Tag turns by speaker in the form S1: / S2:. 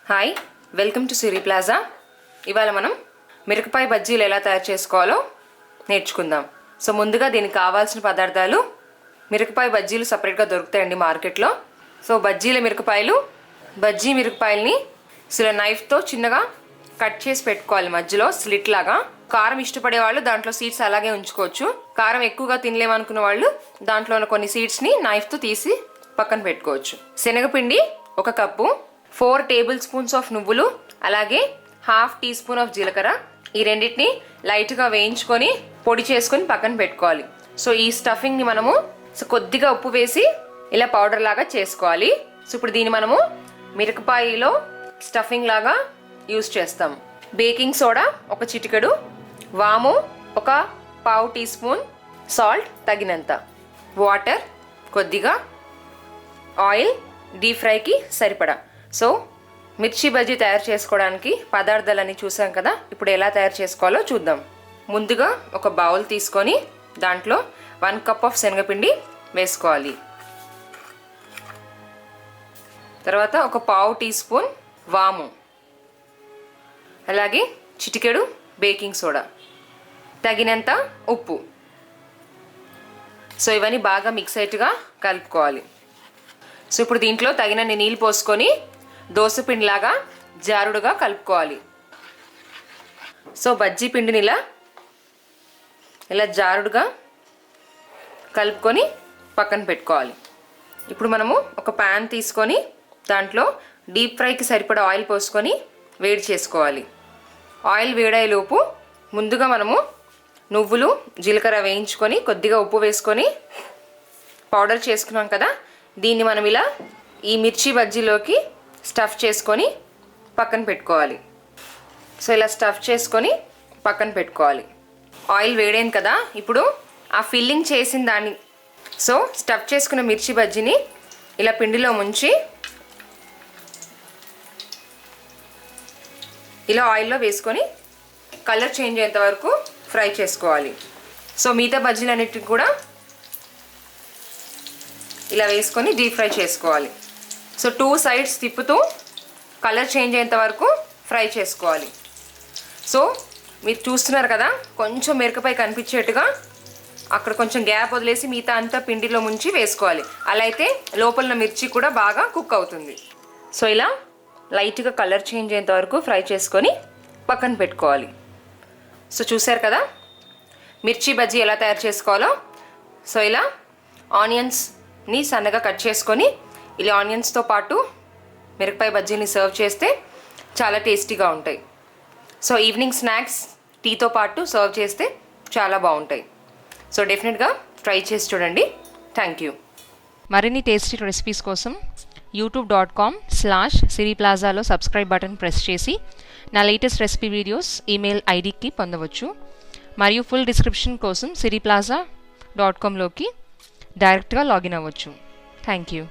S1: Hi, welcome to Siri plaza. ఇవాళ మనం మిరపకాయ బజ్జీలు ఎలా తయారు చేసుకోవాలో నేర్చుకుందాం. సో ముందుగా దీనికి కావాల్సిన పదార్థాలు, మిరపకాయ బజ్జీలు సపరేట్గా దొరుకుతాయండి మార్కెట్లో. సో బజ్జీ మిరపకాయలని నైఫ్తో చిన్నగా కట్ చేసి పెట్టుకోవాలి, మధ్యలో స్లిట్ లాగా. కారం ఇష్టపడే వాళ్ళు దాంట్లో సీడ్స్ అలాగే ఉంచుకోవచ్చు. కారం ఎక్కువగా తినలేమనుకున్న వాళ్ళు దాంట్లో ఉన్న కొన్ని సీడ్స్ని నైఫ్తో తీసి పక్కన పెట్టుకోవచ్చు. శనగపిండి 1 కప్పు, 4 టేబుల్ స్పూన్స్ ఆఫ్ నువ్వులు, అలాగే ½ టీ స్పూన్ ఆఫ్ జీలకర్ర. ఈ రెండింటిని లైట్గా వేయించుకొని పొడి చేసుకొని పక్కన పెట్టుకోవాలి. సో ఈ స్టఫింగ్ని మనము కొద్దిగా ఉప్పు వేసి ఇలా పౌడర్ లాగా చేసుకోవాలి. సో ఇప్పుడు దీన్ని మనము మిరపకాయలో స్టఫింగ్ లాగా యూజ్ చేస్తాం. బేకింగ్ సోడా 1 చిటికెడు, వాము 1/4 టీ స్పూన్, సాల్ట్ తగినంత, వాటర్ కొద్దిగా, ఆయిల్ డీప్ ఫ్రైకి సరిపడా. సో మిర్చి బజ్జీ తయారు చేసుకోవడానికి పదార్థాలన్నీ చూసాం కదా, ఇప్పుడు ఎలా తయారు చేసుకోవాలో చూద్దాం. ముందుగా ఒక బౌల్ తీసుకొని దాంట్లో 1 కప్ ఆఫ్ శనగపిండి వేసుకోవాలి. తర్వాత 1/4 టీ స్పూన్ వాము, అలాగే చిటికెడు బేకింగ్ సోడా, తగినంత ఉప్పు. సో ఇవన్నీ బాగా మిక్స్ అయ్యేట్టుగా కలుపుకోవాలి. సో ఇప్పుడు దీంట్లో తగినన్ని నీళ్ళు పోసుకొని దోసపిండిలాగా జారుడుగా కలుపుకోవాలి. సో బజ్జీ పిండిని ఇలా జారుడుగా కలుపుకొని పక్కన పెట్టుకోవాలి. ఇప్పుడు మనము ఒక ప్యాన్ తీసుకొని దాంట్లో డీప్ ఫ్రైకి సరిపడా ఆయిల్ పోసుకొని వేడి చేసుకోవాలి. ఆయిల్ వేడయ్యేలోపు ముందుగా మనము నువ్వులు జీలకర్ర వేయించుకొని కొద్దిగా ఉప్పు వేసుకొని పౌడర్ చేసుకున్నాం కదా, దీన్ని మనం ఇలా ఈ మిర్చి బజ్జీలోకి స్టఫ్ చేసుకొని పక్కన పెట్టుకోవాలి. సో ఇలా స్టఫ్ చేసుకొని పక్కన పెట్టుకోవాలి. ఆయిల్ వేడైంది కదా, ఇప్పుడు ఆ ఫిల్లింగ్ చేసిన దాన్ని, సో స్టఫ్ చేసుకున్న మిర్చి బజ్జీని ఇలా పిండిలో ముంచి ఇలా ఆయిల్లో వేసుకొని కలర్ చేంజ్ అయ్యేంత వరకు ఫ్రై చేసుకోవాలి. సో మిగతా బజ్జీలన్నిటిని కూడా ఇలా వేసుకొని డీప్ ఫ్రై చేసుకోవాలి. సో 2 సైడ్స్ తిప్పుతూ కలర్ చేంజ్ అయ్యేంత వరకు ఫ్రై చేసుకోవాలి. సో మీరు చూస్తున్నారు కదా, కొంచెం మిరపకాయ కనిపించేట్టుగా అక్కడ కొంచెం గ్యాప్ వదిలేసి మిగతా అంతా పిండిలో ముంచి వేసుకోవాలి. అలా అయితే లోపల మిర్చి కూడా బాగా కుక్ అవుతుంది. సో ఇలా లైట్గా కలర్ చేంజ్ అయ్యేంత వరకు ఫ్రై చేసుకొని పక్కన పెట్టుకోవాలి. సో చూసారు కదా మిర్చి బజ్జీ ఎలా తయారు చేసుకోవాలో. సో ఇలా ఆనియన్స్ని సన్నగా కట్ చేసుకొని ఇలా ఆనియన్స్తో పాటు మిరపకాయ బజ్జీని సర్వ్ చేస్తే చాలా టేస్టీగా ఉంటాయి. సో ఈవినింగ్ స్నాక్స్ టీతో పాటు సర్వ్ చేస్తే చాలా బాగుంటాయి. సో డెఫినెట్గా ట్రై చేసి చూడండి. Thank you.
S2: మరిన్ని టేస్టీ రెసిపీస్ కోసం youtube.com/siriplazaలో సబ్స్క్రైబ్ బటన్ ప్రెస్ చేసి నా లేటెస్ట్ రెసిపీ వీడియోస్ ఈమెయిల్ ఐడికి పొందవచ్చు. మరియు ఫుల్ డిస్క్రిప్షన్ కోసం siriplaza.comలోకి డైరెక్ట్గా లాగిన్ అవ్వచ్చు. Thank you.